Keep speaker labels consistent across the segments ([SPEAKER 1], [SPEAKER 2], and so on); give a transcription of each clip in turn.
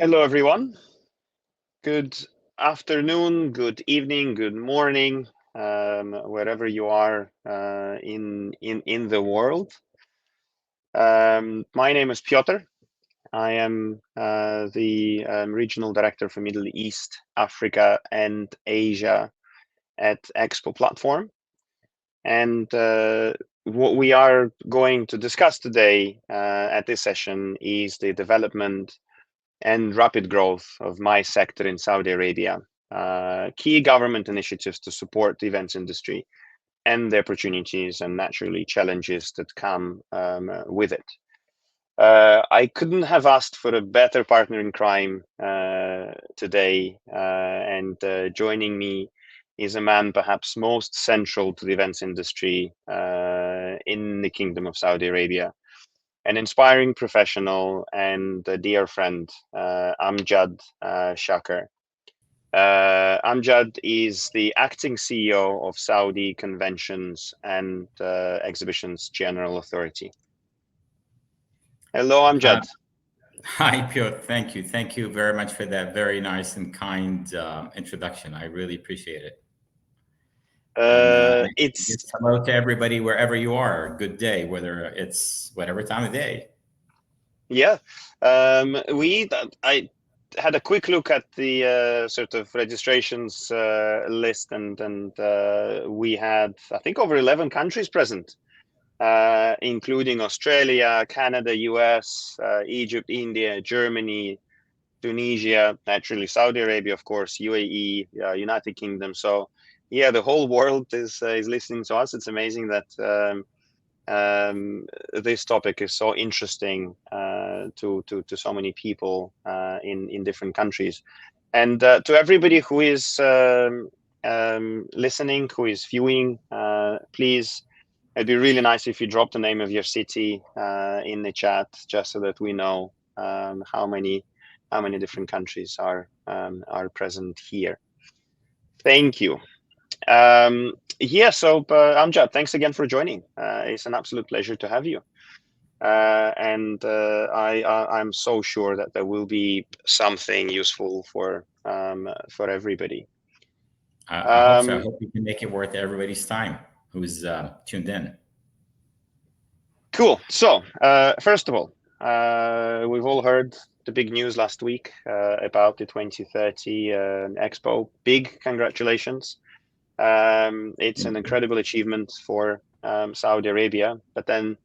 [SPEAKER 1] Hello, everyone. Good afternoon, good evening, good morning, wherever you are in the world. My name is Pyotr. I am the Regional Director for Middle East, Africa, and Asia at ExpoPlatform. And what we are going to discuss today at this session is the development and rapid growth of my sector in Saudi Arabia, key government initiatives to support the events industry and the opportunities and naturally challenges that come with it. I couldn't have asked for a better partner in crime today, and joining me is a man perhaps most central to the events industry in the Kingdom of Saudi Arabia, an inspiring professional and a dear friend, Amjad Shacker. Amjad is the acting CEO of Saudi Conventions and Exhibitions General Authority. Hello, Amjad.
[SPEAKER 2] Hi, Piotr. Thank you. Thank you very much for that very nice and kind introduction. I really appreciate it.
[SPEAKER 1] It's
[SPEAKER 2] hello to everybody wherever you are. Good day, whether it's whatever time of day.
[SPEAKER 1] Yeah, I had a quick look at the sort of registrations list, and we had, I think, over 11 countries present, including Australia, Canada, US, Egypt, India, Germany, Tunisia, naturally Saudi Arabia, of course, UAE, United Kingdom. So yeah, the whole world is listening to us. It's amazing that this topic is so interesting to so many people in different countries. And to everybody who is listening, who is viewing, please, it'd be really nice if you drop the name of your city in the chat, just so that we know how many different countries are present here. Thank you. Yeah, so Amjad, thanks again for joining. It's an absolute pleasure to have you. and I'm so sure that there will be something useful for everybody.
[SPEAKER 2] I hope so. I hope we can make it worth everybody's time who's tuned in.
[SPEAKER 1] Cool. So, first of all, we've all heard the big news last week about the 2030 Expo. Big congratulations. It's an incredible achievement for Saudi Arabia, but then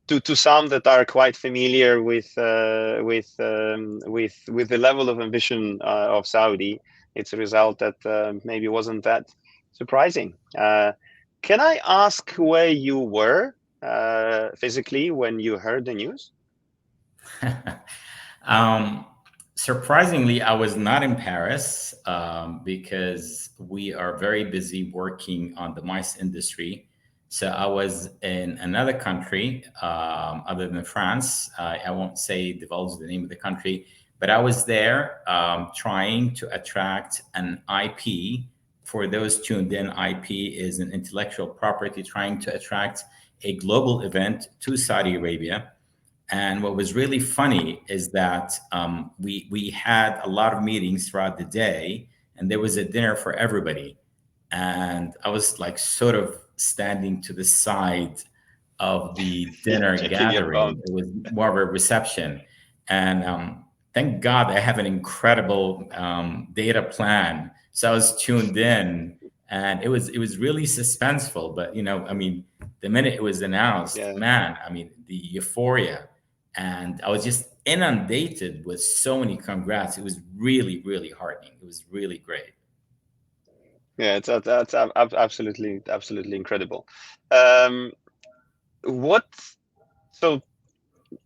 [SPEAKER 1] to some that are quite familiar with the level of ambition of Saudi, it's a result that maybe wasn't that surprising. Can I ask where you were physically when you heard the news?
[SPEAKER 2] um, Surprisingly, I was not in Paris because we are very busy working on the mice industry. So I was in another country other than France. I won't say divulge the name of the country, but I was there trying to attract an IP. For those tuned in, IP is an intellectual property, trying to attract a global event to Saudi Arabia. And what was really funny is that we had a lot of meetings throughout the day, and there was a dinner for everybody. And I was like sort of standing to the side of the dinner
[SPEAKER 1] Checking your phone.
[SPEAKER 2] gathering. It was more of a reception, and thank God I have an incredible data plan. So I was tuned in, and it was really suspenseful. But I mean, the minute it was announced,
[SPEAKER 1] Yeah.
[SPEAKER 2] man, I mean, the euphoria, and I was just inundated with so many congrats. It was really, really heartening. It was really great.
[SPEAKER 1] Yeah, that's absolutely incredible. Um, what so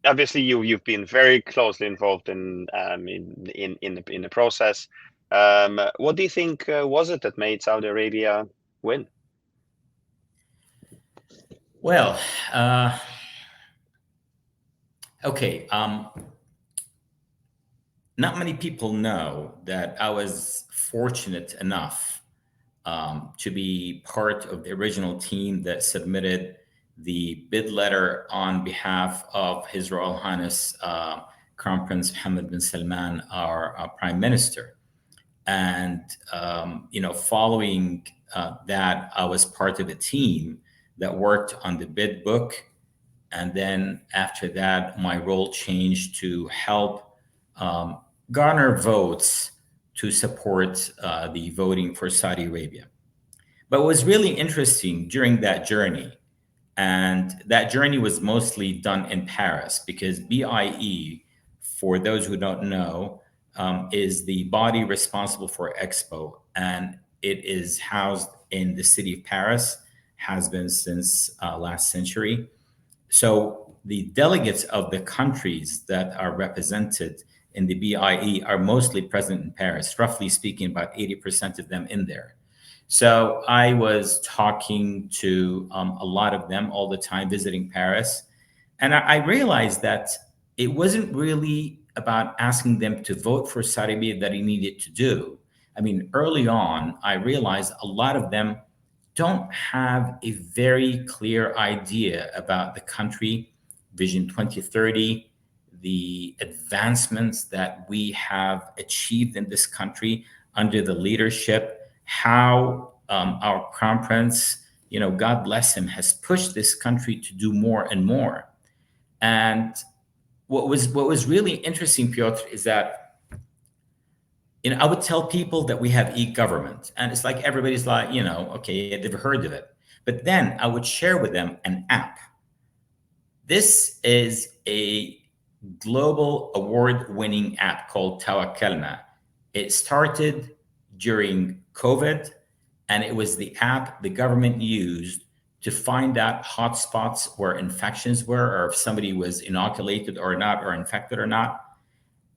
[SPEAKER 1] obviously you've been very closely involved in the process. What do you think was it that made Saudi Arabia win?
[SPEAKER 2] Well, okay. Not many people know that I was fortunate enough to be part of the original team that submitted the bid letter on behalf of His Royal Highness Crown Prince Mohammed bin Salman, our Prime Minister. And following that, I was part of a team that worked on the bid book. And then after that, my role changed to help um, garner votes to support the voting for Saudi Arabia. But what was really interesting during that journey, and that journey was mostly done in Paris because BIE, for those who don't know, is the body responsible for Expo, and it is housed in the city of Paris, has been since last century. So the delegates of the countries that are represented in the BIE are mostly present in Paris, roughly speaking, about 80% of them in there. So I was talking to a lot of them all the time, visiting Paris. And I realized that it wasn't really about asking them to vote for Saudi Arabia that he needed to do. I mean, early on, I realized a lot of them don't have a very clear idea about the country, Vision 2030, the advancements that we have achieved in this country under the leadership, how our crown prince, God bless him, has pushed this country to do more and more. And what was really interesting, Piotr, is that I would tell people that we have e-government, and it's like everybody's like, okay, they've heard of it. But then I would share with them an app. This is a global award-winning app called Tawakkalna. It started during COVID, and it was the app the government used to find out hotspots where infections were, or if somebody was inoculated or not, or infected or not.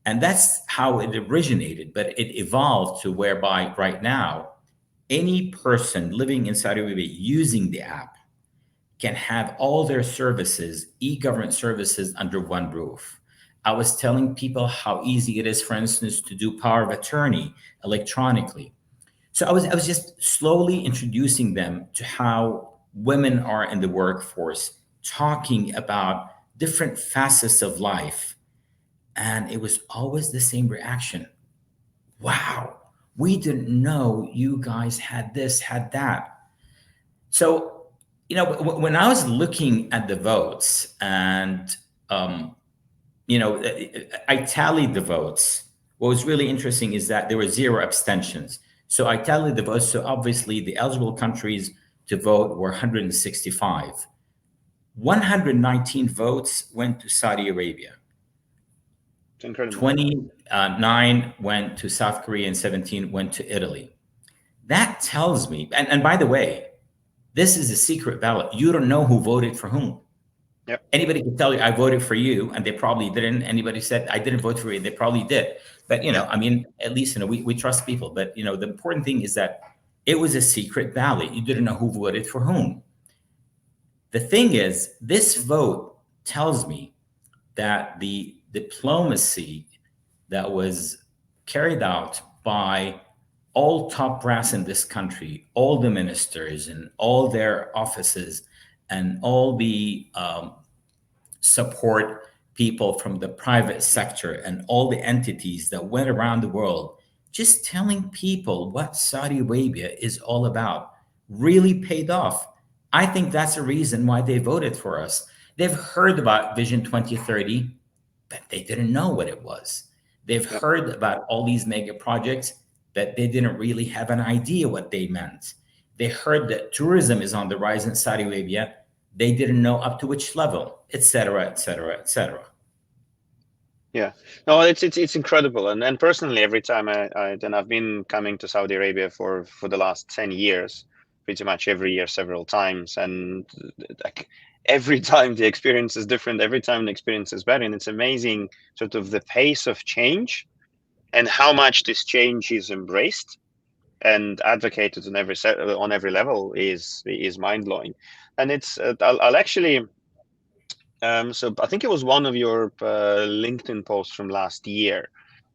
[SPEAKER 2] And that's how it originated, but it evolved to whereby right now, any person living in Saudi Arabia using the app can have all their services, e-government services, under one roof. I was telling people how easy it is, for instance, to do power of attorney electronically. So I was just slowly introducing them to how women are in the workforce, talking about different facets of life. And it was always the same reaction. Wow, we didn't know you guys had this, had that. So, when I was looking at the votes and, um, I tallied the votes. What was really interesting is that there were zero abstentions. So I tallied the votes. So obviously, the eligible countries to vote were 165. 119 votes went to Saudi Arabia.
[SPEAKER 1] It's incredible.
[SPEAKER 2] 29 went to South Korea and 17 went to Italy. That tells me, and by the way, this is a secret ballot. You don't know who voted for whom.
[SPEAKER 1] Yep.
[SPEAKER 2] Anybody can tell you, I voted for you, and they probably didn't. Anybody said, I didn't vote for you, they probably did. But, I mean, at least, we trust people. But, the important thing is that it was a secret ballot. You didn't know who voted for whom. The thing is, this vote tells me that the diplomacy that was carried out by all top brass in this country, all the ministers and all their offices and all the support people from the private sector and all the entities that went around the world, just telling people what Saudi Arabia is all about, really paid off. I think that's a reason why they voted for us. They've heard about Vision 2030, but they didn't know what it was. They've heard about all these mega projects, but they didn't really have an idea what they meant. They heard that tourism is on the rise in Saudi Arabia. They didn't know up to which level, et cetera, et cetera, et cetera.
[SPEAKER 1] Yeah, no, it's incredible. And personally, every time I've been coming to Saudi Arabia for the last 10 years, pretty much every year, several times. And like every time the experience is different, every time the experience is better. And it's amazing sort of the pace of change and how much this change is embraced and advocated on every level is mind blowing. And it's I'll actually. So I think it was one of your LinkedIn posts from last year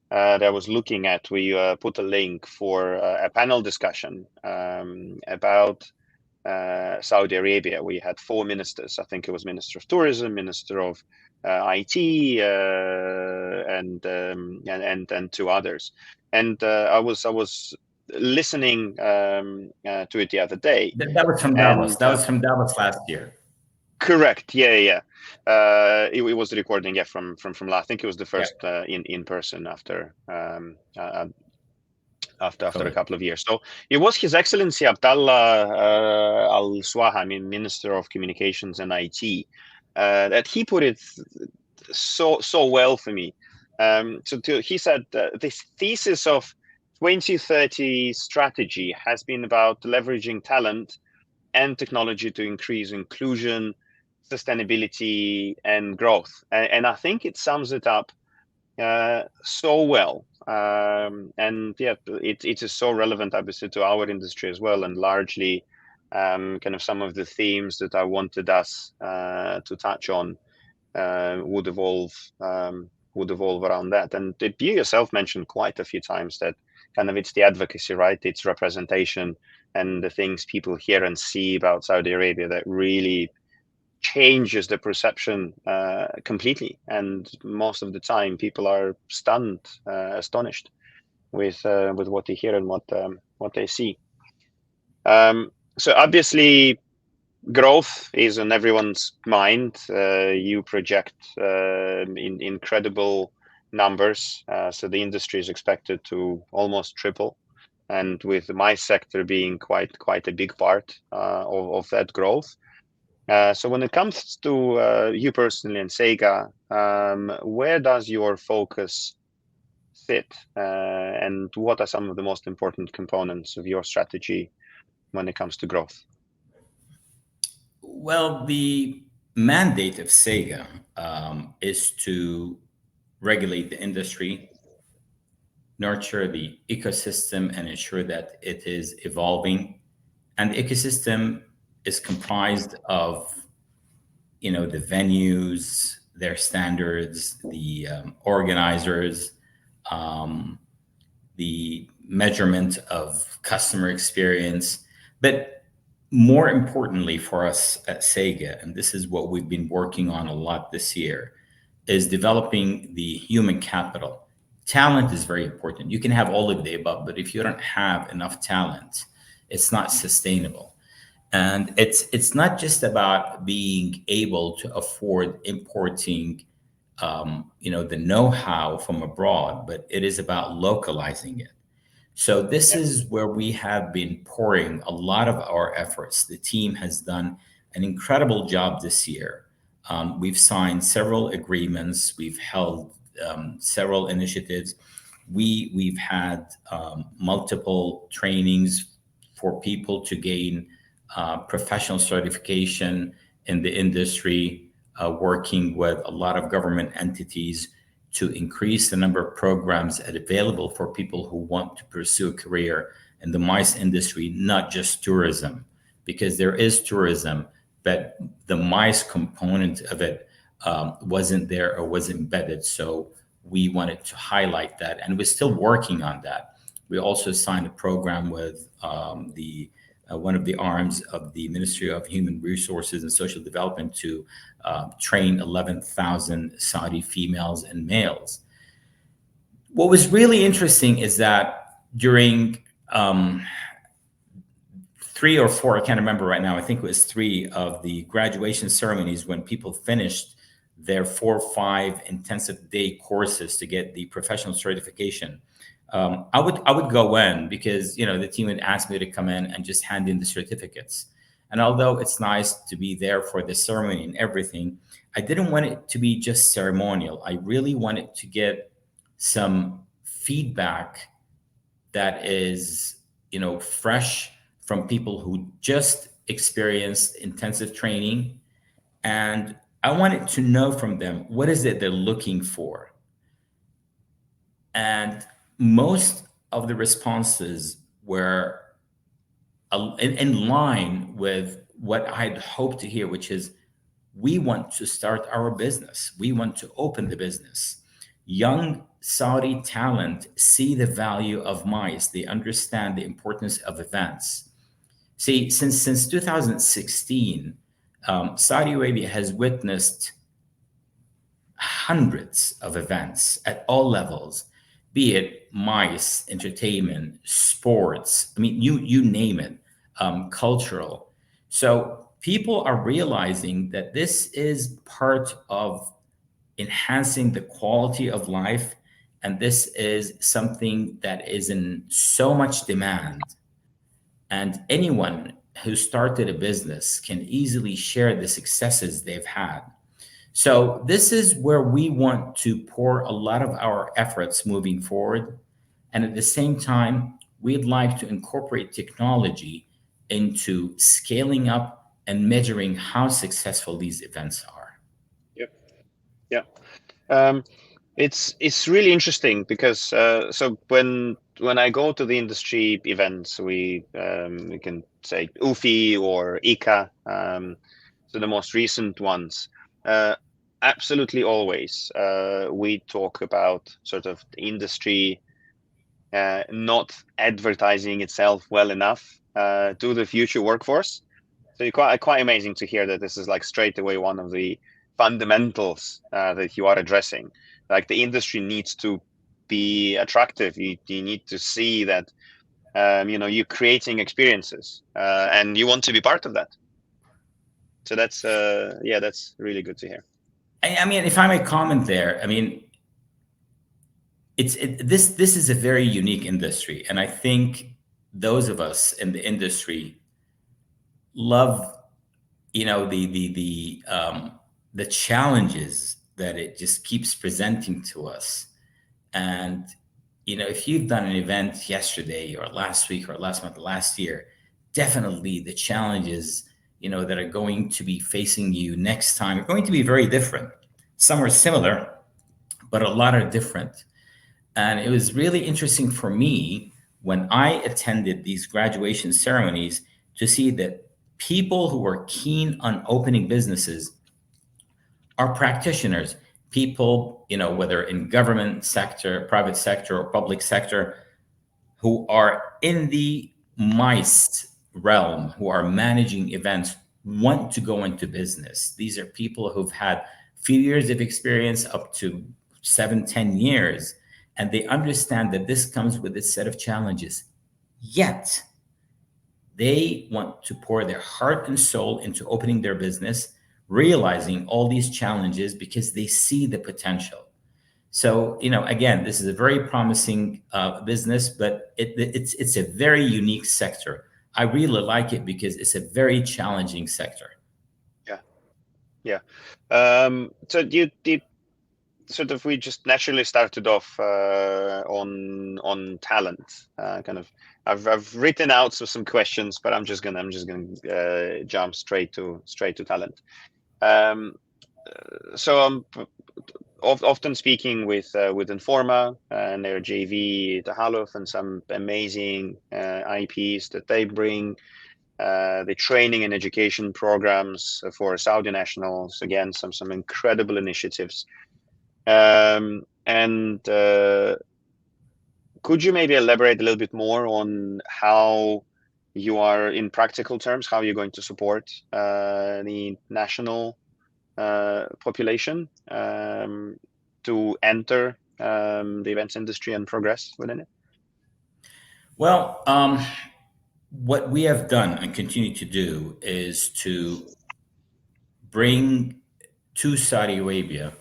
[SPEAKER 1] that I was looking at. We put a link for a panel discussion about Saudi Arabia. We had 4 ministers. I think it was Minister of Tourism, Minister of IT, and 2 others. And I was listening to it the other day.
[SPEAKER 2] That was from Davos. That was from Davos last year.
[SPEAKER 1] Correct. Yeah. It was the recording, from last. I think it was the first in person after a couple of years. So it was His Excellency Abdallah Al Swaha, Minister of Communications and IT, that he put it so well for me. He said this thesis of 2030 strategy has been about leveraging talent and technology to increase inclusion, sustainability, and growth. And I think it sums it up so well. And it is so relevant, obviously, to our industry as well, and largely kind of some of the themes that I wanted us to touch on would evolve around that. And you yourself mentioned quite a few times that kind of it's the advocacy, right? It's representation and the things people hear and see about Saudi Arabia that really changes the perception completely. And most of the time, people are stunned, astonished with what they hear and what they see. So obviously, growth is on everyone's mind. You project in incredible numbers. So the industry is expected to almost triple, and with my sector being quite a big part of that growth. So when it comes to you personally and SCEGA, where does your focus sit, and what are some of the most important components of your strategy when it comes to growth?
[SPEAKER 2] Well, the mandate of SCEGA is to regulate the industry, nurture the ecosystem, and ensure that it is evolving. And the ecosystem is comprised of, the venues, their standards, the organizers, the measurement of customer experience. But more importantly for us at SCEGA, and this is what we've been working on a lot this year, is developing the human capital. Talent is very important. You can have all of the above, but if you don't have enough talent, it's not sustainable. And it's not just about being able to afford importing, the know-how from abroad, but it is about localizing it. So this
[SPEAKER 1] Yeah.
[SPEAKER 2] is where we have been pouring a lot of our efforts. The team has done an incredible job this year. We've signed several agreements. We've held several initiatives. We've had multiple trainings for people to gain professional certification in the industry, working with a lot of government entities to increase the number of programs available for people who want to pursue a career in the MICE industry, not just tourism, because there is tourism, but the MICE component of it wasn't there or was embedded. So we wanted to highlight that, and we're still working on that. We also signed a program with the one of the arms of the Ministry of Human Resources and Social Development to train 11,000 Saudi females and males. What was really interesting is that during three or four, I can't remember right now, I think it was three of the graduation ceremonies, when people finished their 4 or 5 intensive day courses to get the professional certification, I would go in because the team would ask me to come in and just hand in the certificates. And although it's nice to be there for the ceremony and everything, I didn't want it to be just ceremonial. I really wanted to get some feedback that is, fresh from people who just experienced intensive training. And I wanted to know from them, what is it they're looking for? And most of the responses were in line with what I'd hoped to hear, which is, we want to start our business. We want to open the business. Young Saudi talent see the value of MICE. They understand the importance of events. See, since 2016, Saudi Arabia has witnessed hundreds of events at all levels, be it MICE, entertainment, sports. I mean, you name it, cultural. So people are realizing that this is part of enhancing the quality of life, and this is something that is in so much demand. And anyone who started a business can easily share the successes they've had. So this is where we want to pour a lot of our efforts moving forward. And at the same time, we'd like to incorporate technology into scaling up and measuring how successful these events are.
[SPEAKER 1] Yep. Yeah. It's really interesting because so when I go to the industry events, we can say UFI or ICA, so the most recent ones. Absolutely always we talk about sort of the industry not advertising itself well enough to the future workforce. So quite amazing to hear that this is like straight away one of the fundamentals that you are addressing. Like the industry needs to be attractive. You need to see that you're creating experiences and you want to be part of that. So that's that's really good to hear.
[SPEAKER 2] I mean, if I may comment there, I mean, this is a very unique industry, and I think those of us in the industry love, the challenges that it just keeps presenting to us. And if you've done an event yesterday or last week or last month or last year, definitely the challenges that are going to be facing you next time are going to be very different. Some are similar, but a lot are different. And it was really interesting for me when I attended these graduation ceremonies to see that people who are keen on opening businesses are practitioners, people, whether in government sector, private sector, or public sector, who are in the MICE realm who are managing events want to go into business. These are people who've had few years of experience, up to 7, 10 years, and they understand that this comes with a set of challenges. Yet they want to pour their heart and soul into opening their business, realizing all these challenges because they see the potential. So, again, this is a very promising business, but it's a very unique sector. I really like it because it's a very challenging sector.
[SPEAKER 1] Yeah, yeah. So you sort of, we just naturally started off on talent. Kind of, I've written out some questions, but I'm just gonna jump straight to talent. So I'm often speaking with Informa and their JV Tahaluf, and some amazing IPs that they bring. The training and education programs for Saudi nationals. Again, some incredible initiatives. And could you maybe elaborate a little bit more on how you are, in practical terms, how you're going to support the national population to enter the events industry and progress within it?
[SPEAKER 2] Well, what we have done and continue to do is to bring to Saudi Arabia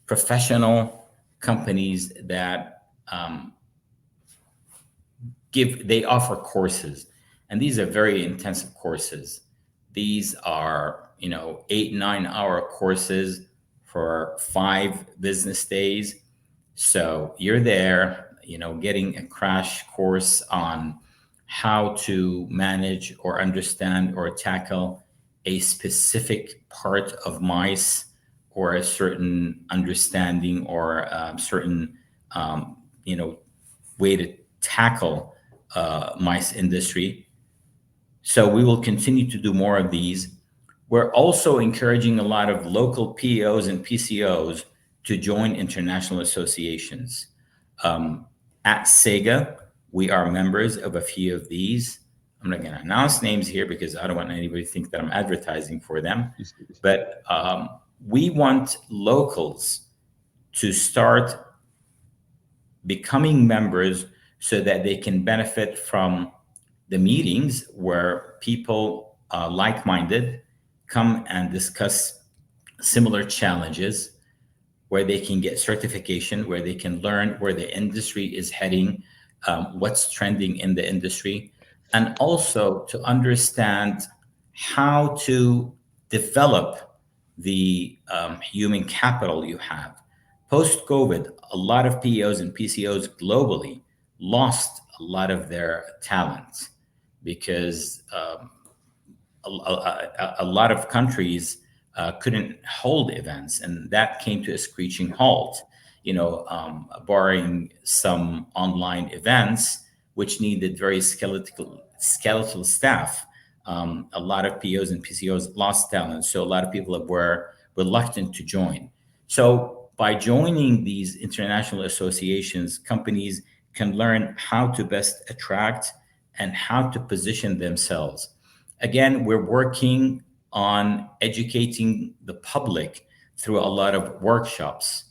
[SPEAKER 2] professional companies that they offer courses, and these are very intensive courses. These are 8, 9 hour courses for 5 business days. So you're there, getting a crash course on how to manage or understand or tackle a specific part of mice, or a certain understanding, or certain way to tackle mice industry. So we will continue to do more of these. We're also encouraging a lot of local POs and PCOs to join international associations. At SCEGA, we are members of a few of these. I'm not going to announce names here because I don't want anybody to think that I'm advertising for them. But we want locals to start becoming members so that they can benefit from the meetings where people like-minded come and discuss similar challenges, where they can get certification, where they can learn where the industry is heading, what's trending in the industry, and also to understand how to develop the human capital you have. Post-COVID, a lot of POs and PCOs globally lost a lot of their talents because a lot of countries couldn't hold events, and that came to a screeching halt. Barring some online events which needed very skeletal staff. A lot of POs and PCOs lost talent, so a lot of people were reluctant to join. So by joining these international associations, companies can learn how to best attract and how to position themselves. Again, we're working on educating the public through a lot of workshops.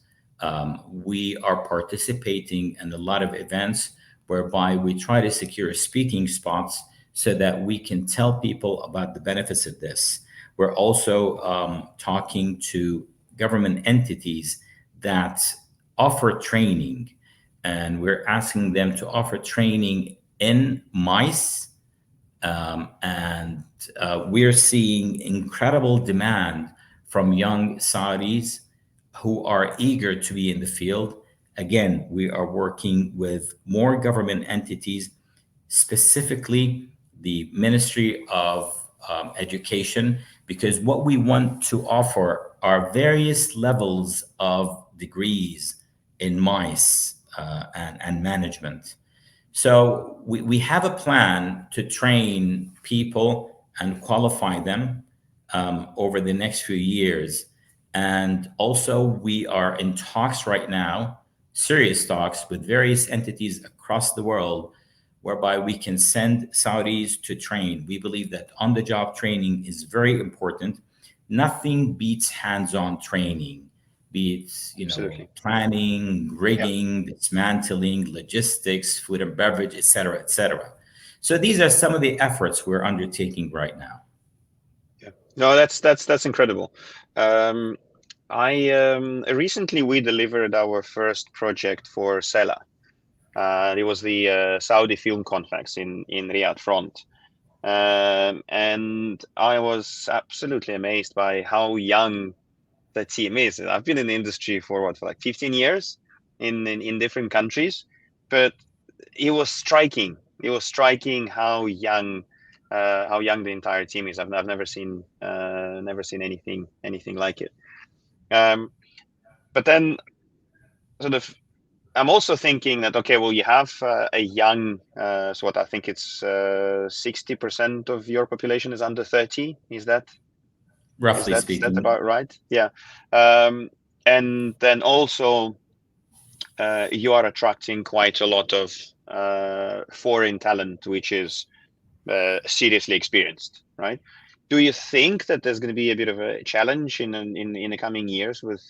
[SPEAKER 2] We are participating in a lot of events whereby we try to secure speaking spots so that we can tell people about the benefits of this. We're also talking to government entities that offer training, and we're asking them to offer training in mice. And we're seeing incredible demand from young Saudis who are eager to be in the field. Again, we are working with more government entities, specifically the Ministry of Education, because what we want to offer are various levels of degrees in mice and management. So we have a plan to train people and qualify them over the next few years. And also we are in talks right now, serious talks with various entities across the world, whereby we can send Saudis to train. We believe that on-the-job training is very important. Nothing beats hands-on training, be it,
[SPEAKER 1] Absolutely.
[SPEAKER 2] planning,
[SPEAKER 1] Yeah.
[SPEAKER 2] rigging, dismantling, logistics, food and beverage, et cetera, et cetera. So these are some of the efforts we're undertaking right now.
[SPEAKER 1] Yeah. No, that's incredible. Um, I recently we delivered our first project for SELA. It was the Saudi Film Conference in Riyadh Front. And I was absolutely amazed by how young the team is. I've been in the industry for like 15 years in different countries, but it was striking. It was striking how young the entire team is. I've never seen anything like it. Um, but then sort of I'm also thinking that, okay, well, you have a young, so what I think it's 60% of your population is under 30.
[SPEAKER 2] Roughly
[SPEAKER 1] Is that
[SPEAKER 2] speaking.
[SPEAKER 1] about right? Yeah. Um, and then also you are attracting quite a lot of foreign talent, which is seriously experienced, right? Do you think that there's going to be a bit of a challenge in the coming years with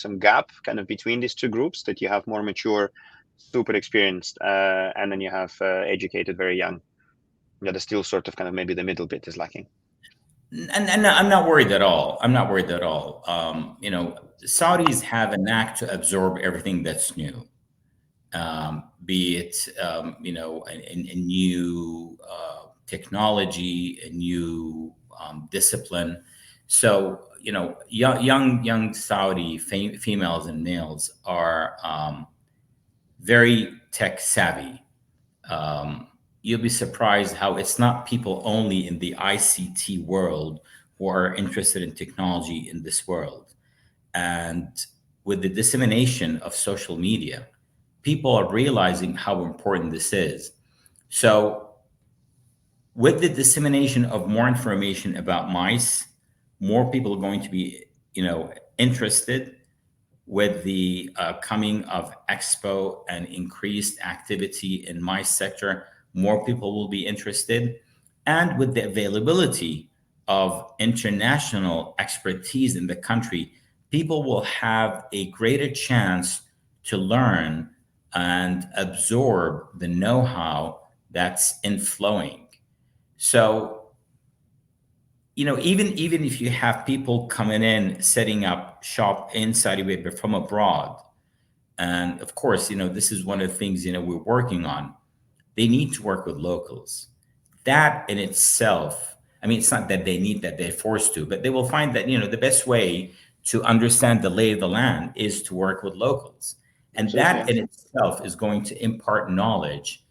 [SPEAKER 1] some gap kind of between these two groups, that you have more mature, super experienced, and then you have educated, very young? Yeah, there's still sort of kind of maybe the middle bit is lacking.
[SPEAKER 2] And I'm not worried at all. I'm not worried at all. Saudis have a knack to absorb everything that's new, be it a new technology, a new discipline. So young Saudi females and males are very tech savvy. Um, you'll be surprised how it's not people only in the ICT world who are interested in technology in this world. And with the dissemination of social media, people are realizing how important this is. So, with the dissemination of more information about mice, more people are going to be, interested. With the coming of Expo and increased activity in my sector, more people will be interested. And with the availability of international expertise in the country, people will have a greater chance to learn and absorb the know how that's inflowing. So, even if you have people coming in setting up shop in Saudi Arabia from abroad, and of course, this is one of the things we're working on. They need to work with locals. That in itself, I mean, it's not that they need that, they're forced to, but they will find that the best way to understand the lay of the land is to work with locals, and
[SPEAKER 1] Absolutely,
[SPEAKER 2] that
[SPEAKER 1] yeah.
[SPEAKER 2] in itself is going to impart knowledge.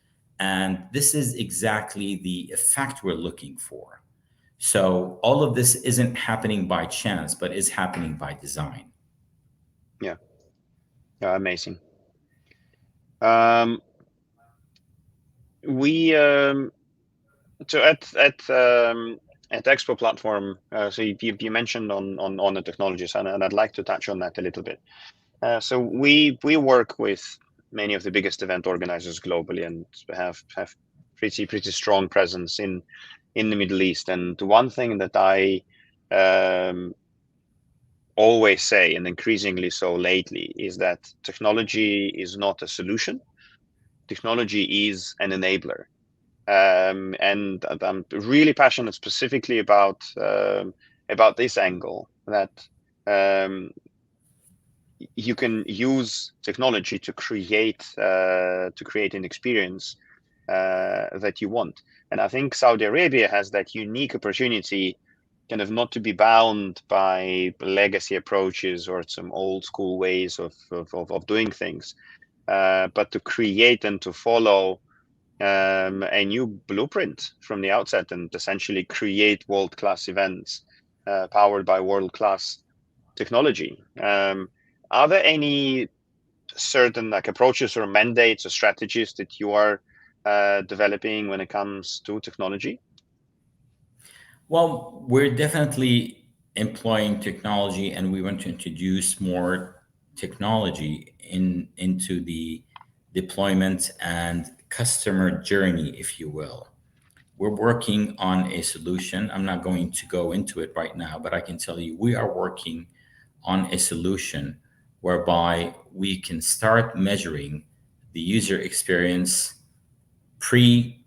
[SPEAKER 2] And this is exactly the effect we're looking for. So all of this isn't happening by chance, but is happening by design.
[SPEAKER 1] Yeah, yeah, amazing. Um, we so at ExpoPlatform, so you mentioned on the technologies, and I'd like to touch on that a little bit. So we work with many of the biggest event organizers globally, and have pretty strong presence in the Middle East. And one thing that I always say, and increasingly so lately, is that technology is not a solution. Technology is an enabler. And I'm really passionate specifically about this angle, that um, you can use technology to create an experience that you want. And I think Saudi Arabia has that unique opportunity, kind of not to be bound by legacy approaches or some old school ways of doing things, but to create and to follow a new blueprint from the outset, and essentially create world-class events powered by world-class technology. Are there any certain like approaches or mandates or strategies that you are developing when it comes to technology?
[SPEAKER 2] Well, we're definitely employing technology, and we want to introduce more technology into the deployment and customer journey, if you will. We're working on a solution. I'm not going to go into it right now, but I can tell you we are working on a solution whereby we can start measuring the user experience pre,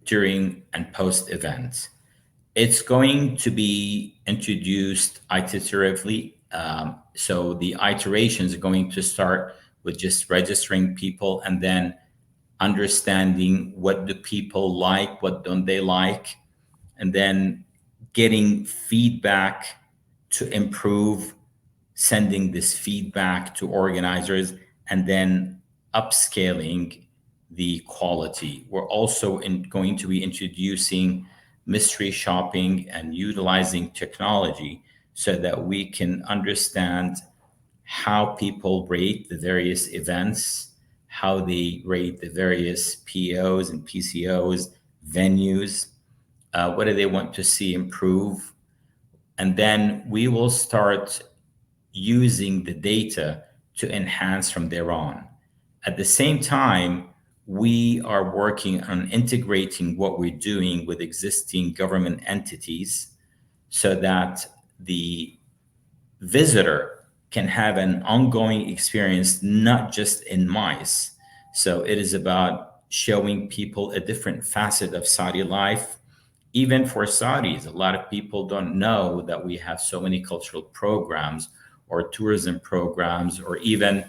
[SPEAKER 2] during, and post event. It's going to be introduced iteratively. So the iterations are going to start with just registering people and then understanding what do people like, what don't they like, and then getting feedback to improve, sending this feedback to organizers, and then upscaling the quality. We're also going to be introducing mystery shopping and utilizing technology so that we can understand how people rate the various events, how they rate the various POs and PCOs, venues, what do they want to see improve. And then we will start using the data to enhance from there on. At the same time, we are working on integrating what we're doing with existing government entities so that the visitor can have an ongoing experience, not just in MICE. So it is about showing people a different facet of Saudi life. Even for Saudis, a lot of people don't know that we have so many cultural programs or tourism programs or even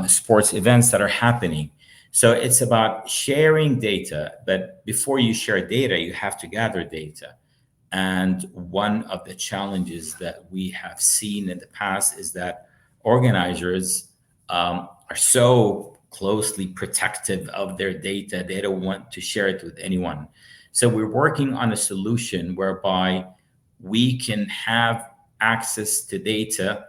[SPEAKER 2] sports events that are happening. So it's about sharing data, but before you share data, you have to gather data. And one of the challenges that we have seen in the past is that organizers are so closely protective of their data, they don't want to share it with anyone. So we're working on a solution whereby we can have access to data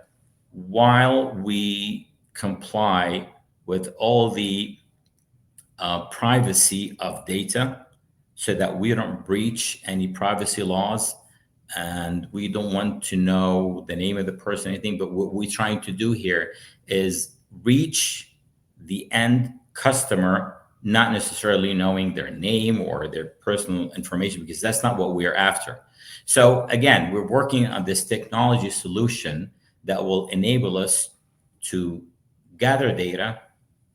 [SPEAKER 2] while we comply with all the privacy of data so that we don't breach any privacy laws, and we don't want to know the name of the person, anything. But what we're trying to do here is reach the end customer, not necessarily knowing their name or their personal information, because that's not what we're after. So again, we're working on this technology solution that will enable us to gather data,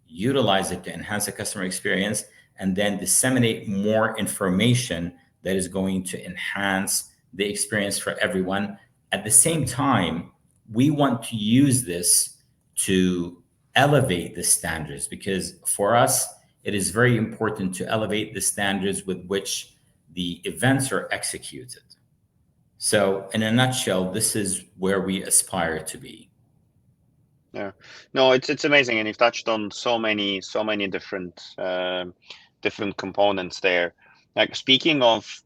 [SPEAKER 2] utilize it to enhance the customer experience, and then disseminate more information that is going to enhance the experience for everyone. At the same time, we want to use this to elevate the standards, because for us, it is very important to elevate the standards with which the events are executed. So, in a nutshell, this is where we aspire to be.
[SPEAKER 1] Yeah, no, it's amazing, and you've touched on so many different different components there. Like, speaking of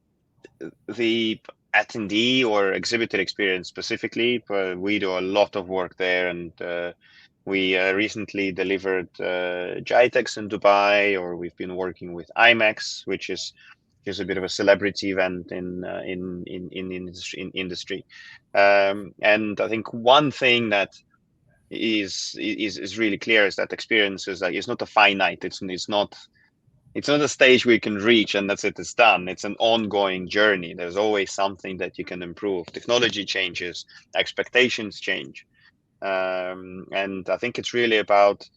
[SPEAKER 1] the attendee or exhibitor experience specifically, we do a lot of work there, and we recently delivered GITEX in Dubai, or we've been working with IMEX, which is a bit of a celebrity event in industry. And I think one thing that is really clear is that experiences, like, it's not a finite, it's not a stage where you can reach and that's it, it's done. It's an ongoing journey. There's always something that you can improve. Technology changes, expectations change, and I think it's really about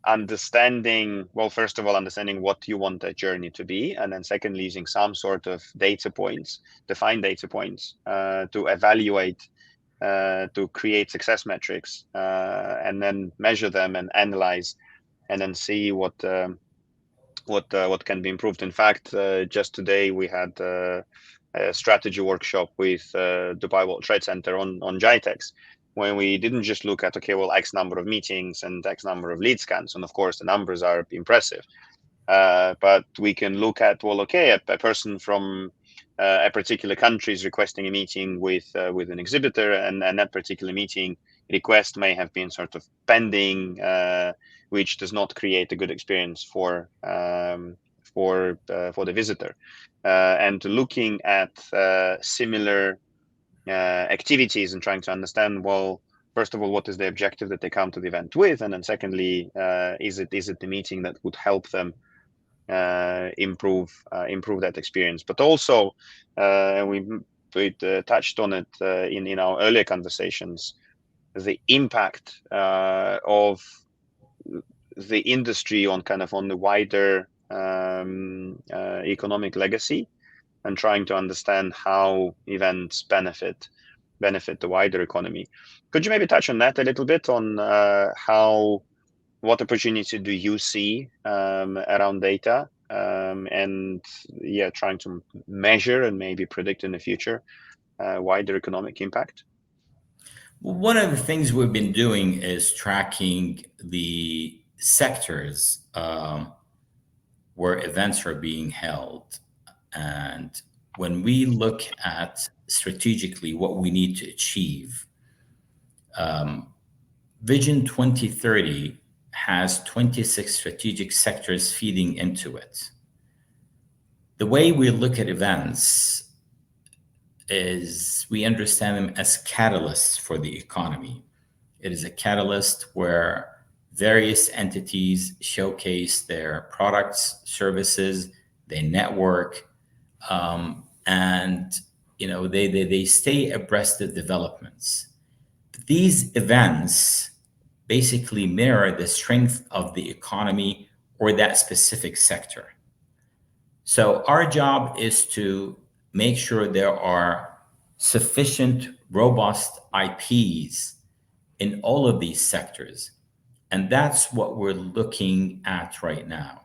[SPEAKER 1] understanding, well, first of all, understanding what you want that journey to be, and then secondly, using some sort of data points, define data points, to evaluate, to create success metrics, and then measure them and analyze, and then see what can be improved. In fact, just today we had a strategy workshop with Dubai World Trade Center on GITEX, when we didn't just look at, okay, well, X number of meetings and X number of lead scans, and of course the numbers are impressive, but we can look at, well, okay, a person from a particular country is requesting a meeting with an exhibitor, and that particular meeting request may have been sort of pending, which does not create a good experience for the visitor. And looking at similar activities and trying to understand, well, first of all, what is the objective that they come to the event with, and then secondly, is it the meeting that would help them improve that experience. But also, we touched on it in our earlier conversations, the impact of the industry on on the wider economic legacy, and trying to understand how events benefit the wider economy. Could you maybe touch on that a little bit, on what opportunity do you see around data, and trying to measure and maybe predict in the future wider economic impact?
[SPEAKER 2] One of the things we've been doing is tracking the sectors where events are being held. And when we look at strategically what we need to achieve, Vision 2030 has 26 strategic sectors feeding into it. The way we look at events is we understand them as catalysts for the economy. It is a catalyst where various entities showcase their products, services, they network, and they stay abreast of developments. These events basically mirror the strength of the economy or that specific sector. So our job is to make sure there are sufficient, robust IPs in all of these sectors. And that's what we're looking at right now.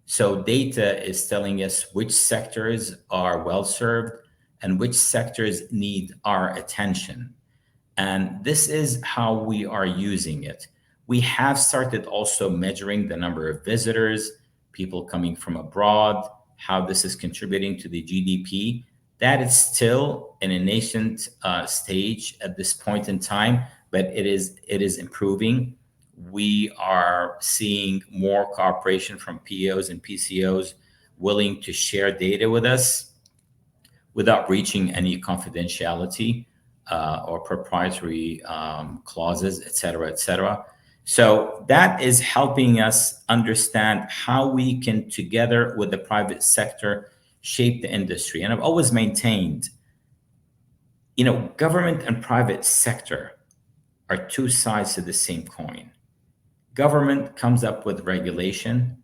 [SPEAKER 2] So data is telling us which sectors are well served and which sectors need our attention. And this is how we are using it. We have started also measuring the number of visitors, people coming from abroad, how this is contributing to the GDP. That is still in a nascent stage at this point in time, but it is improving. We are seeing more cooperation from POs and PCOs willing to share data with us without breaching any confidentiality or proprietary clauses, et cetera, et cetera. So that is helping us understand how we can, together with the private sector, shape the industry. And I've always maintained, government and private sector are two sides to the same coin. Government comes up with regulation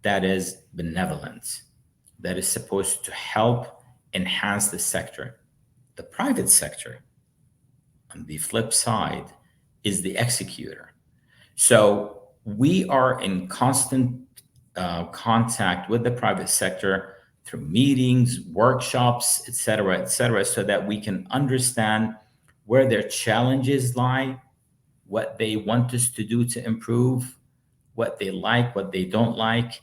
[SPEAKER 2] that is benevolent, that is supposed to help enhance the sector. The private sector, on the flip side, is the executor. So we are in constant contact with the private sector through meetings, workshops, et cetera, so that we can understand where their challenges lie, what they want us to do to improve, what they like, what they don't like.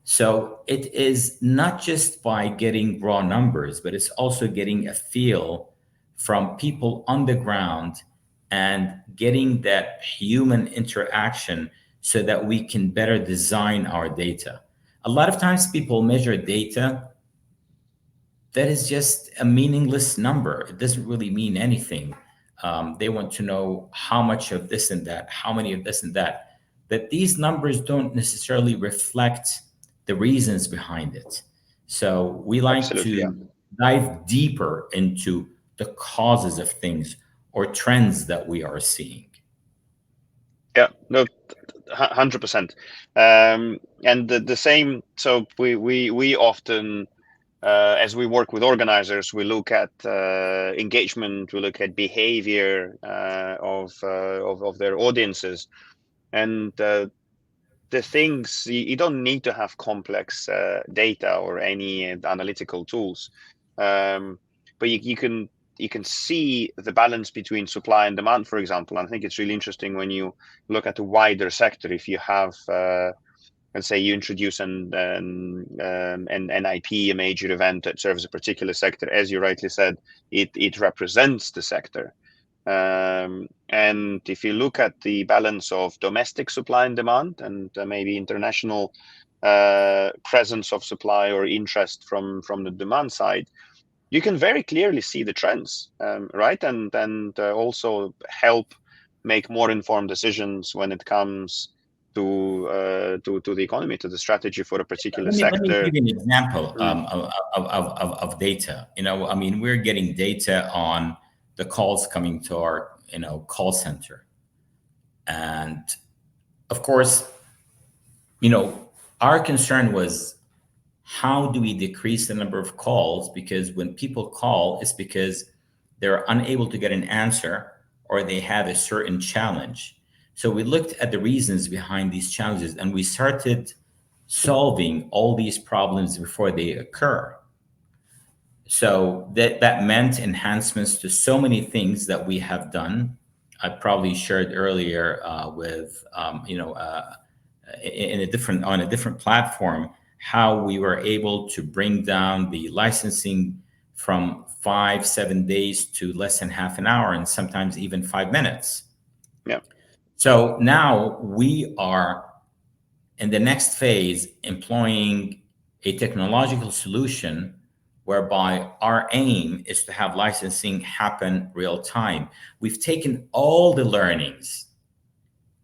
[SPEAKER 2] So it is not just by getting raw numbers, but it's also getting a feel from people on the ground and getting that human interaction so that we can better design our data. A lot of times people measure data that is just a meaningless number. It doesn't really mean anything. They want to know how much of this and that, how many of this and that. But these numbers don't necessarily reflect the reasons behind it. So we like
[SPEAKER 1] Absolutely,
[SPEAKER 2] to dive deeper into the causes of things or trends that we are seeing.
[SPEAKER 1] Yeah, no, 100%. And the same. So we often, as we work with organizers, we look at engagement, we look at behavior of their audiences, and the things you don't need to have complex data or any analytical tools, but you can see the balance between supply and demand, for example. And I think it's really interesting when you look at the wider sector. If you have, let's say, you introduce an IP, a major event that serves a particular sector, as you rightly said, it represents the sector. And if you look at the balance of domestic supply and demand, and maybe international presence of supply or interest from the demand side, you can very clearly see the trends, right? And also help make more informed decisions when it comes to the economy, to the strategy for a particular
[SPEAKER 2] Let me
[SPEAKER 1] sector.
[SPEAKER 2] give you an example
[SPEAKER 1] Mm,
[SPEAKER 2] of data. I mean, we're getting data on the calls coming to our, call center. And of course, you know, our concern was, how do we decrease the number of calls? Because when people call, it's because they're unable to get an answer or they have a certain challenge. So we looked at the reasons behind these challenges and we started solving all these problems before they occur. So that meant enhancements to so many things that we have done. I probably shared earlier with in a different on a different platform how we were able to bring down the licensing from 5-7 days to less than half an hour and sometimes even 5 minutes.
[SPEAKER 1] yeah,
[SPEAKER 2] So now we are in the next phase employing a technological solution whereby our aim is to have licensing happen real time. We've taken all the learnings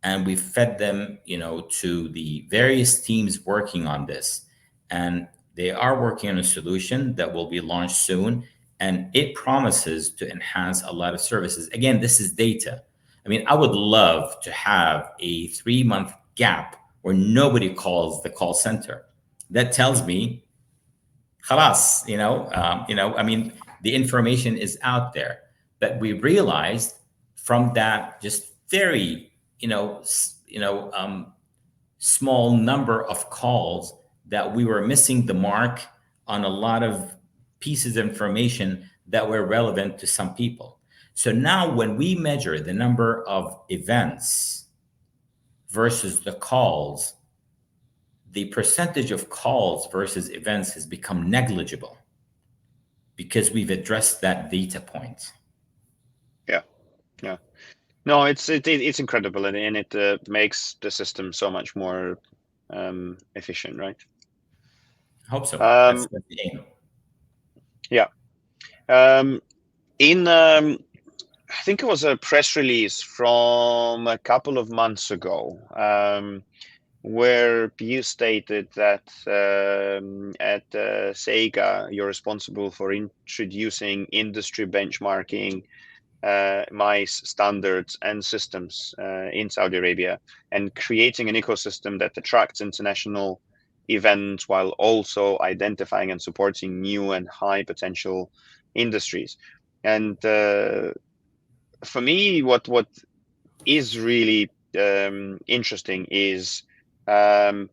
[SPEAKER 2] and we've fed them, to the various teams working on this. And they are working on a solution that will be launched soon. And it promises to enhance a lot of services. Again, this is data. I mean, I would love to have a 3-month gap where nobody calls the call center. That tells me, khalas, I mean, the information is out there. But we realized from that just very, small number of calls that we were missing the mark on a lot of pieces of information that were relevant to some people. So now when we measure the number of events versus the calls, the percentage of calls versus events has become negligible because we've addressed that data point.
[SPEAKER 1] yeah, yeah. No, it's incredible, and it makes the system so much more efficient, right?
[SPEAKER 2] Hope so. That's
[SPEAKER 1] Um,
[SPEAKER 2] the aim.
[SPEAKER 1] yeah. In I think it was a press release from a couple of months ago, where you stated that at SCEGA you're responsible for introducing industry benchmarking, MICE standards and systems in Saudi Arabia, and creating an ecosystem that attracts international events while also identifying and supporting new and high potential industries. And for me, what is really interesting um,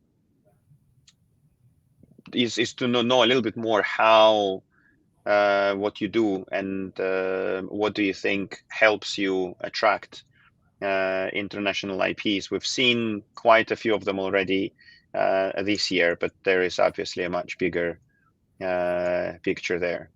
[SPEAKER 1] is to know a little bit more how what you do, and what do you think helps you attract international IPs. We've seen quite a few of them already this year, but there is obviously a much bigger picture there.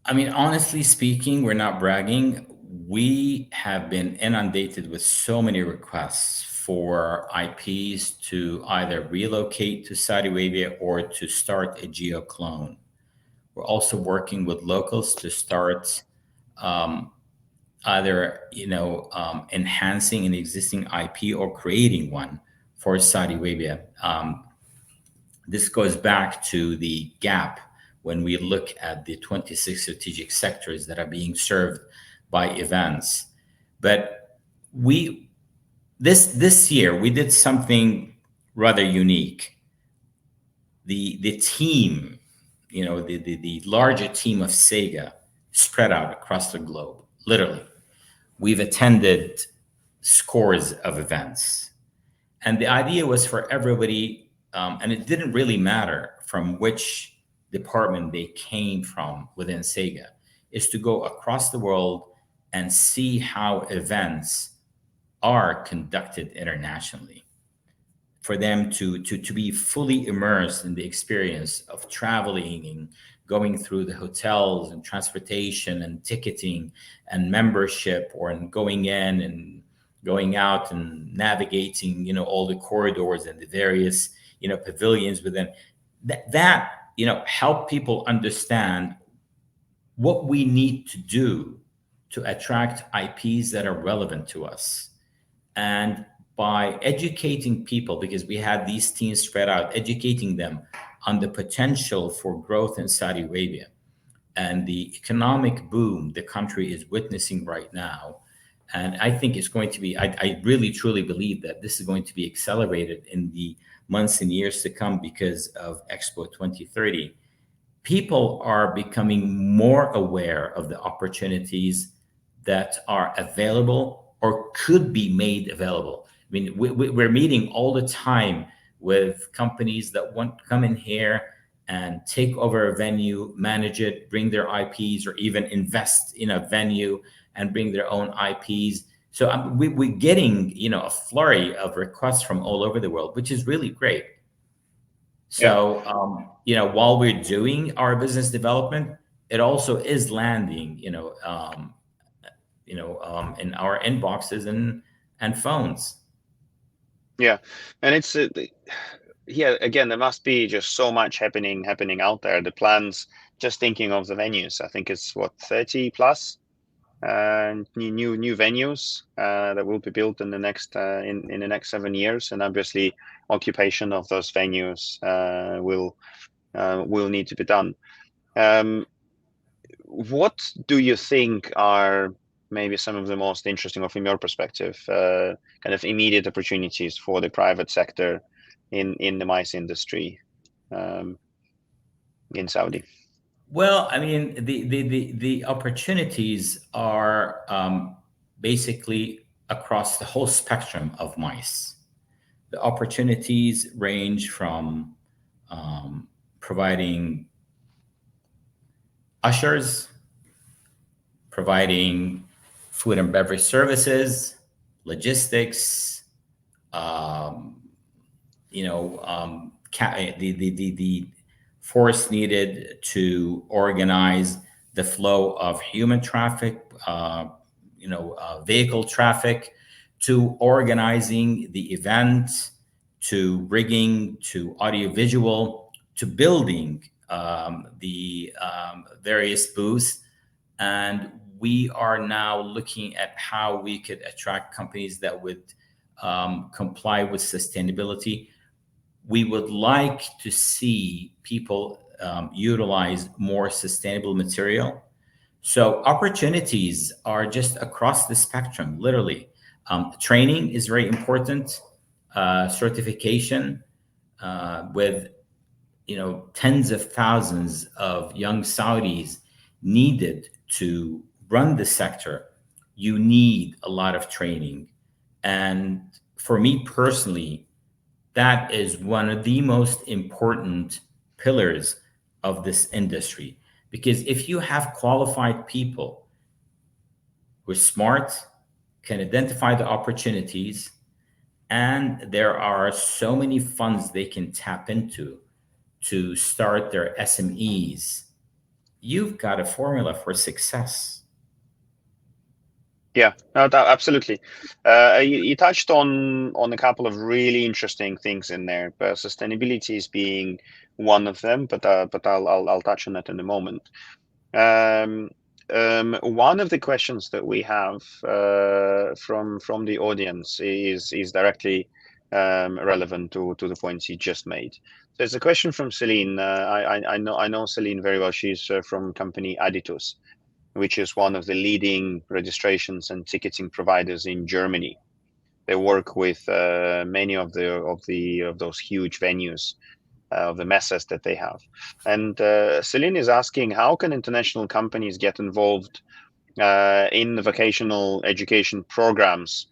[SPEAKER 2] I mean, honestly speaking, we're not bragging. We have been inundated with so many requests for IPs to either relocate to Saudi Arabia or to start a geo clone. We're also working with locals to start um, either enhancing an existing IP or creating one for Saudi Arabia. This goes back to the gap when we look at the 26 strategic sectors that are being served by events. But we this year we did something rather unique. The team, the larger team of SCEGA spread out across the globe. Literally, we've attended scores of events. And the idea was for everybody, and it didn't really matter from which department they came from within SCEGA, is to go across the world and see how events are conducted internationally. For them to be fully immersed in the experience of traveling and going through the hotels and transportation and ticketing and membership, or in going in and going out and navigating, all the corridors and the various, pavilions within that, help people understand what we need to do to attract IPs that are relevant to us. And by educating people, because we had these teams spread out, educating them on the potential for growth in Saudi Arabia and the economic boom the country is witnessing right now. And I think it's going to be, I really truly believe that this is going to be accelerated in the months and years to come because of Expo 2030. People are becoming more aware of the opportunities that are available or could be made available. I mean, we're meeting all the time with companies that want to come in here and take over a venue, manage it, bring their IPs, or even invest in a venue and bring their own IPs. So we're getting, a flurry of requests from all over the world, which is really great.
[SPEAKER 1] Yeah.
[SPEAKER 2] So, while we're doing our business development, it also is landing, in our inboxes and phones.
[SPEAKER 1] Yeah, and it's yeah, again, there must be just so much happening out there. The plans, just thinking of the venues, I think it's what, 30 plus new venues that will be built in the next in the next 7 years, and obviously occupation of those venues will need to be done. What do you think are maybe some of the most interesting, or from your perspective, kind of immediate opportunities for the private sector in the MICE industry in Saudi?
[SPEAKER 2] Well, I mean, the opportunities are basically across the whole spectrum of mice. The opportunities range from providing ushers, providing food and beverage services, logistics, um, the force needed to organize the flow of human traffic, vehicle traffic, to organizing the event, to rigging, to audiovisual, to building the various booths. And we are now looking at how we could attract companies that would comply with sustainability. We would like to see people utilize more sustainable material. So opportunities are just across the spectrum, literally. Training is very important. Certification with tens of thousands of young Saudis needed to run the sector. You need a lot of training, and for me personally, that is one of the most important pillars of this industry. Because if you have qualified people who are smart, can identify the opportunities, and there are so many funds they can tap into to start their SMEs, you've got a formula for success.
[SPEAKER 1] Yeah, no, absolutely. You touched on a couple of really interesting things in there, but sustainability is being one of them. But I'll touch on that in a moment. One of the questions that we have from the audience is directly relevant to the points you just made. There's a question from Celine. I know Celine very well. She's from company Aditus, which is one of the leading registrations and ticketing providers in Germany. They work with many of those huge venues, of the messes that they have. And Celine is asking, how can international companies get involved in the vocational education programs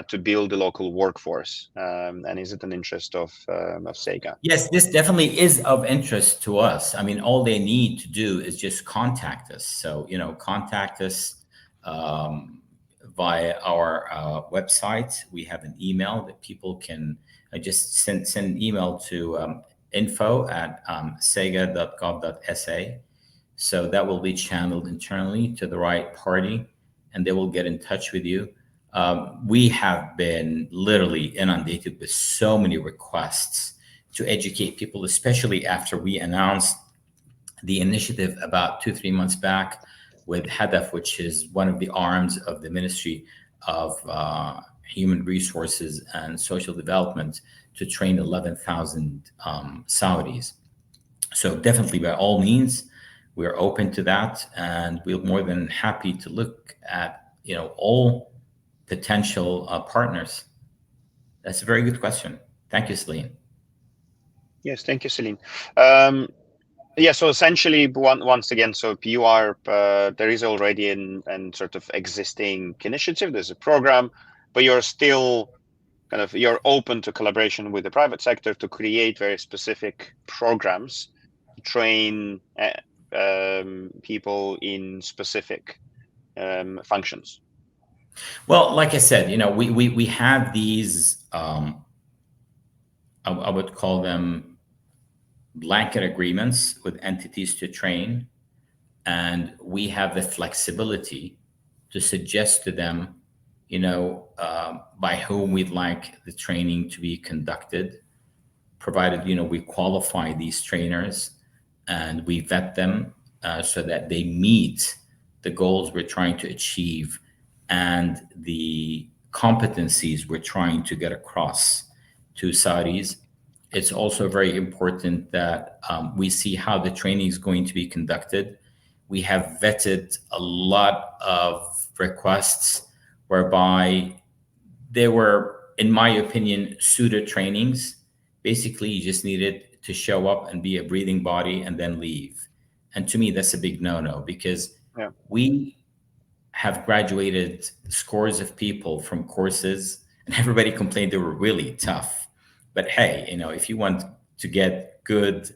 [SPEAKER 1] to build a local workforce? And is it an interest of SCEGA?
[SPEAKER 2] Yes, this definitely is of interest to us. I mean, all they need to do is just contact us. So, contact us via our website. We have an email that people can just send an email to info@scega.gov.sa. So that will be channeled internally to the right party, and they will get in touch with you. We have been literally inundated with so many requests to educate people, especially after we announced the initiative about 2-3 months back with HADAF, which is one of the arms of the Ministry of human resources and social development to train 11,000 Saudis. So definitely, by all means, we're open to that, and we're more than happy to look at all potential partners. That's a very good question. Thank you, Celine.
[SPEAKER 1] Yes, thank you, Celine. Yeah, so essentially, once again, so you are there is already an sort of existing initiative. There's a program, but you're still you're open to collaboration with the private sector to create very specific programs to train people in specific functions.
[SPEAKER 2] Well, like I said, we have these, I would call them blanket agreements with entities to train, and we have the flexibility to suggest to them, by whom we'd like the training to be conducted, provided we qualify these trainers and we vet them so that they meet the goals we're trying to achieve and the competencies we're trying to get across to Saudis. It's also very important that we see how the training is going to be conducted. We have vetted a lot of requests whereby they were, in my opinion, pseudo trainings. Basically, you just needed to show up and be a breathing body and then leave. And to me, that's a big no-no, because we have graduated scores of people from courses, and everybody complained they were really tough. But hey, if you want to get good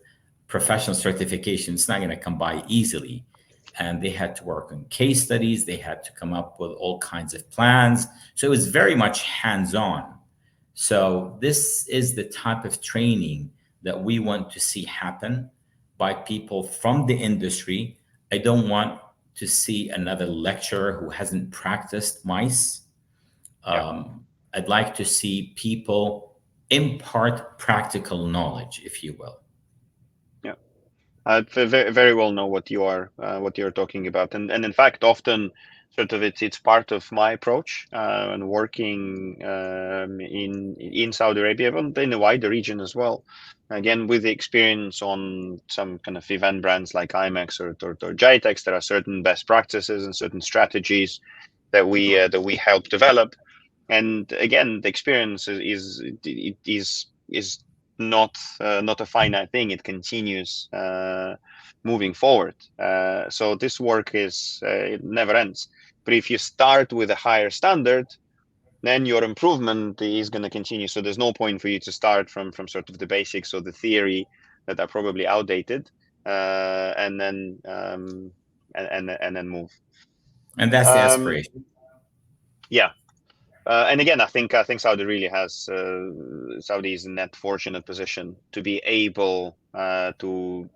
[SPEAKER 2] professional certification, it's not going to come by easily. And they had to work on case studies. They had to come up with all kinds of plans. So it was very much hands-on. So this is the type of training that we want to see happen by people from the industry. I don't want to see another lecturer who hasn't practiced mice. I'd like to see people impart practical knowledge, if you will.
[SPEAKER 1] I very, very well know what you're talking about, and in fact, often sort of it's part of my approach and working in Saudi Arabia, but in the wider region as well. Again, with the experience on some kind of event brands like IMEX or JITEX, there are certain best practices and certain strategies that we help develop. And again, the experience is not a finite thing. It continues moving forward. So this work it never ends. But if you start with a higher standard, then your improvement is going to continue. So there's no point for you to start from sort of the basics or the theory that are probably outdated, and then move.
[SPEAKER 2] And that's the aspiration.
[SPEAKER 1] Yeah. And again, I think Saudi really has Saudi is in that fortunate position to be able to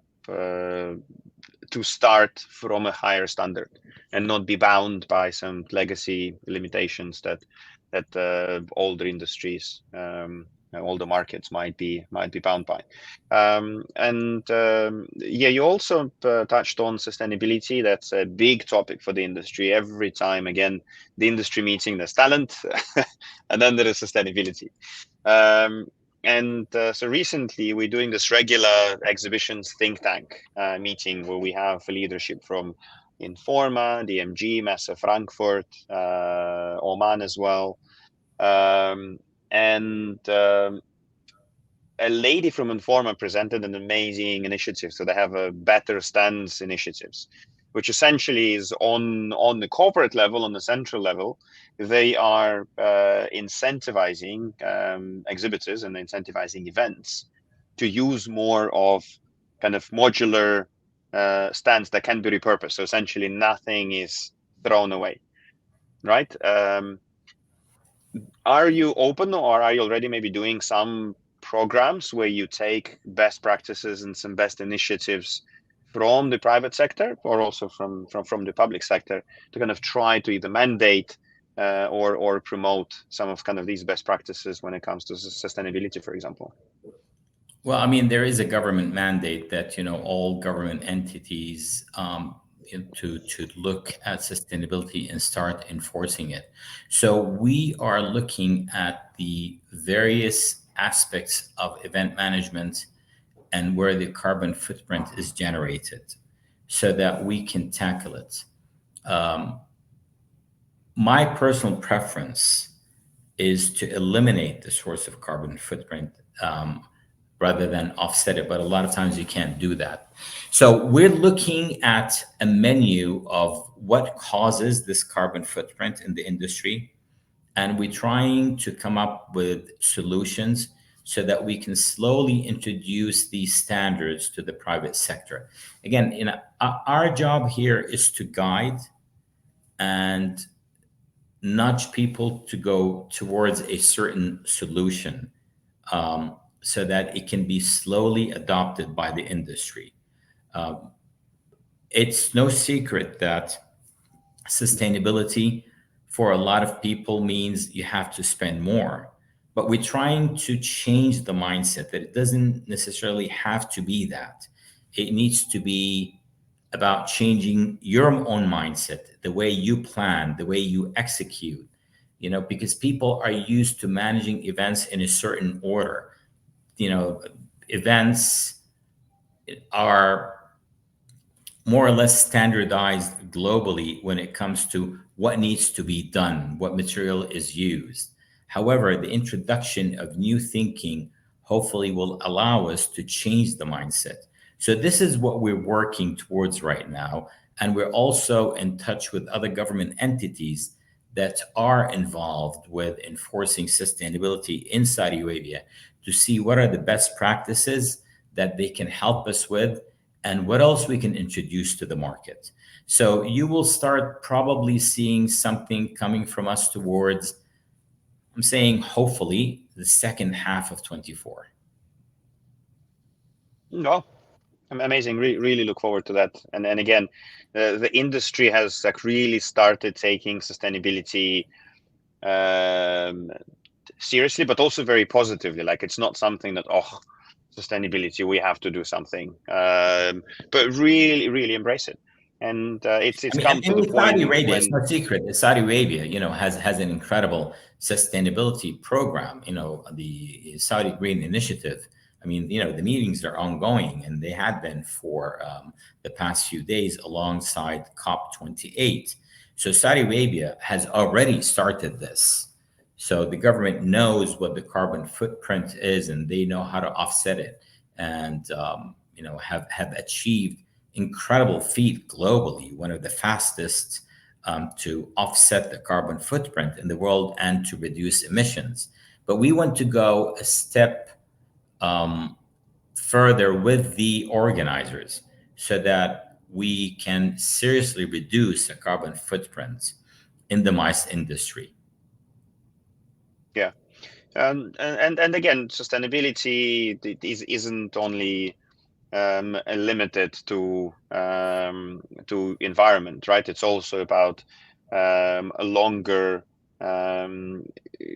[SPEAKER 1] start from a higher standard and not be bound by some legacy limitations that older industries, older markets might be bound by. You also touched on sustainability. That's a big topic for the industry. Every time, again, the industry meeting, there's talent, and then there is sustainability. So recently, we're doing this regular exhibitions think tank meeting where we have leadership from Informa, DMG, Messe Frankfurt, Oman as well. A lady from Informa presented an amazing initiative. So they have a Better Stands initiatives, which essentially is on the corporate level, on the central level. They are incentivizing exhibitors and incentivizing events to use more of kind of modular stands that can be repurposed. So essentially nothing is thrown away, right? Are you open, or are you already maybe doing some programs where you take best practices and some best initiatives from the private sector or also from the public sector to kind of try to either mandate or promote some of kind of these best practices when it comes to sustainability, for example?
[SPEAKER 2] Well, I mean, there is a government mandate that all government entities to look at sustainability and start enforcing it. So we are looking at the various aspects of event management and where the carbon footprint is generated so that we can tackle it. Um, my personal preference is to eliminate the source of carbon footprint rather than offset it. But a lot of times you can't do that. So we're looking at a menu of what causes this carbon footprint in the industry. And we're trying to come up with solutions so that we can slowly introduce these standards to the private sector. Again, our job here is to guide and nudge people to go towards a certain solution, so that it can be slowly adopted by the industry. Uh, it's no secret that sustainability for a lot of people means you have to spend more. But we're trying to change the mindset that it doesn't necessarily have to be that. It needs to be about changing your own mindset, the way you plan, the way you execute, because people are used to managing events in a certain order. Events are more or less standardized globally when it comes to what needs to be done, what material is used. However, the introduction of new thinking hopefully will allow us to change the mindset. So, this is what we're working towards right now. And we're also in touch with other government entities that are involved with enforcing sustainability in Saudi Arabia to see what are the best practices that they can help us with and what else we can introduce to the market. So you will start probably seeing something coming from us towards, I'm saying hopefully, the second half of 24.
[SPEAKER 1] No, amazing. Really look forward to that. And again, the industry has like really started taking sustainability seriously, but also very positively. Like it's not something that, oh, sustainability, we have to do something, but really embrace it. And it's come to the
[SPEAKER 2] Saudi
[SPEAKER 1] point
[SPEAKER 2] Arabia, it's
[SPEAKER 1] when,
[SPEAKER 2] no secret that Saudi Arabia, has an incredible sustainability program. The Saudi Green Initiative. The meetings are ongoing, and they had been for the past few days alongside COP28. So Saudi Arabia has already started this. So the government knows what the carbon footprint is, and they know how to offset it, and have achieved incredible feat globally, one of the fastest to offset the carbon footprint in the world and to reduce emissions. But we want to go a step um, further with the organizers so that we can seriously reduce the carbon footprint in the MICE industry.
[SPEAKER 1] yeah. And again, sustainability isn't only limited to environment, right? It's also about a longer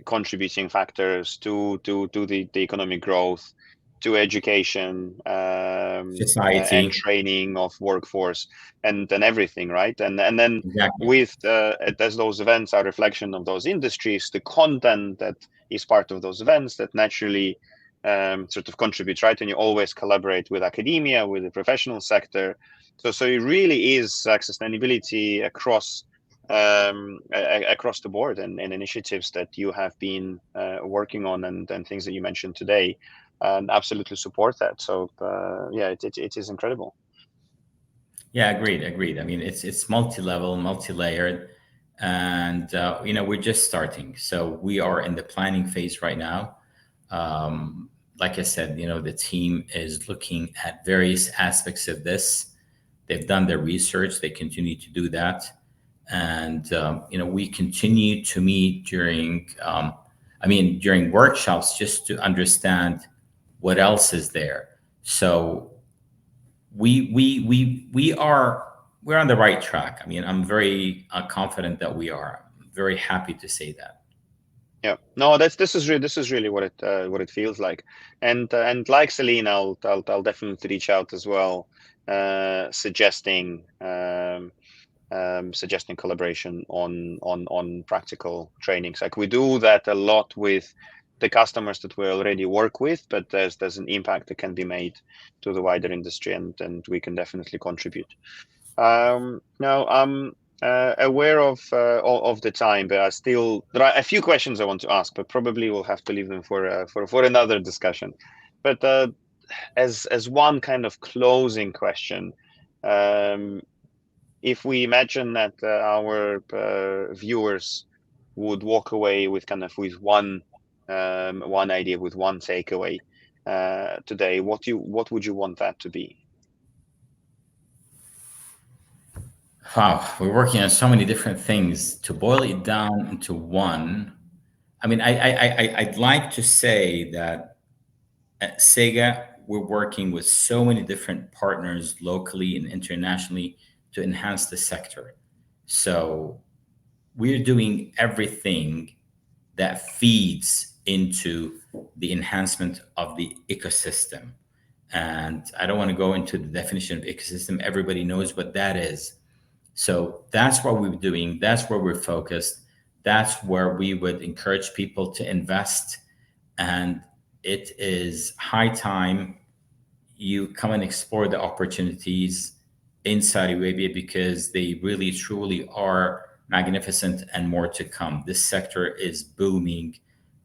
[SPEAKER 1] contributing factors to the economic growth, to education, and
[SPEAKER 2] Society,
[SPEAKER 1] training of workforce, and everything, right? And then
[SPEAKER 2] exactly.
[SPEAKER 1] with as those events are reflection of those industries, the content that is part of those events that naturally sort of contributes, right? And you always collaborate with academia, with the professional sector. So it really is like sustainability across across the board, and initiatives that you have been working on, and things that you mentioned today, absolutely support that. So yeah, it is incredible.
[SPEAKER 2] Yeah, agreed. It's multi-level, multi-layered, and we're just starting. So we are in the planning phase right now. Like I said, the team is looking at various aspects of this. They've done their research. They continue to do that, and we continue to meet during workshops just to understand what else is there. So we're on the right track. I'm very confident that we are. I'm very happy to say that.
[SPEAKER 1] Yeah, no, this is really what it feels like, and like Celine, I'll definitely reach out as well, suggesting suggesting collaboration on practical trainings. Like we do that a lot with the customers that we already work with, but there's an impact that can be made to the wider industry, and we can definitely contribute. Now I'm aware of the time, but there are a few questions I want to ask, but probably we'll have to leave them for another discussion. But as one kind of closing question, um, if we imagine that our viewers would walk away with kind of with one idea, with one takeaway today, what would you want that to be?
[SPEAKER 2] Wow, we're working on so many different things. To boil it down into one, I mean, I'd like to say that at SCEGA, we're working with so many different partners locally and internationally to enhance the sector. So we're doing everything that feeds into the enhancement of the ecosystem. And I don't want to go into the definition of ecosystem. Everybody knows what that is. So that's what we're doing. That's where we're focused. That's where we would encourage people to invest. And it is high time you come and explore the opportunities in Saudi Arabia, because they really truly are magnificent, and more to come. This sector is booming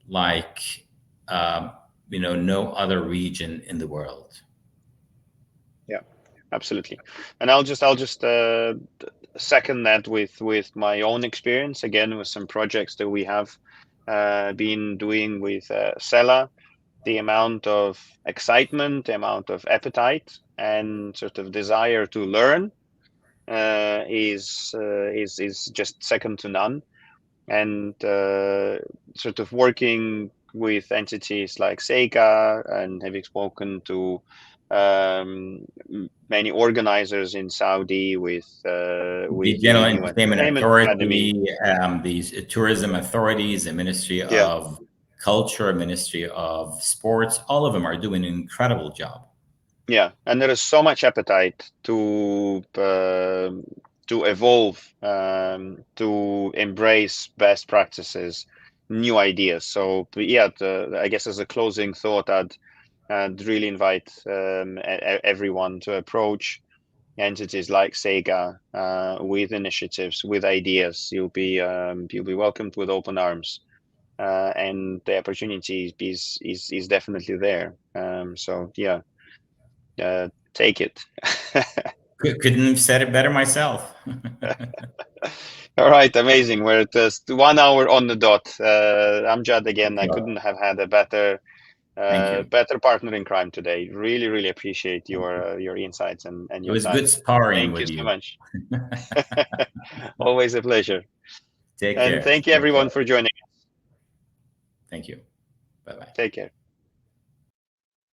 [SPEAKER 2] like no other region in the world.
[SPEAKER 1] Yeah, absolutely. And I'll just second that with my own experience again with some projects that we have been doing with Sela. The amount of excitement, the amount of appetite, and sort of desire to learn is just second to none. And sort of working with entities like SCEGA, and having spoken to many organizers in Saudi
[SPEAKER 2] The
[SPEAKER 1] with
[SPEAKER 2] General
[SPEAKER 1] New
[SPEAKER 2] Entertainment
[SPEAKER 1] Entertainment Academy.
[SPEAKER 2] Authority, these tourism authorities, the Ministry
[SPEAKER 1] Yeah,
[SPEAKER 2] of Culture, Ministry of Sports, all of them are doing an incredible job.
[SPEAKER 1] yeah, and there is so much appetite to evolve, to embrace best practices, new ideas. So yeah, I guess as a closing thought, I'd really invite everyone to approach entities like SCEGA with initiatives, with ideas. You'll be welcomed with open arms, and the opportunity is definitely there. So yeah, take it.
[SPEAKER 2] Couldn't have said it better myself.
[SPEAKER 1] All right, amazing. We're at 1 hour on the dot. Amjad, again, I couldn't have had a
[SPEAKER 2] Thank you.
[SPEAKER 1] better partner in crime today. Really, really appreciate your insights and
[SPEAKER 2] It
[SPEAKER 1] your
[SPEAKER 2] was
[SPEAKER 1] time.
[SPEAKER 2] good sparring
[SPEAKER 1] Thank you
[SPEAKER 2] with
[SPEAKER 1] so
[SPEAKER 2] you.
[SPEAKER 1] much. Always a pleasure.
[SPEAKER 2] Take
[SPEAKER 1] And
[SPEAKER 2] care.
[SPEAKER 1] thank you
[SPEAKER 2] Take care.
[SPEAKER 1] everyone for joining.
[SPEAKER 2] Thank you. Bye bye.
[SPEAKER 1] Take care.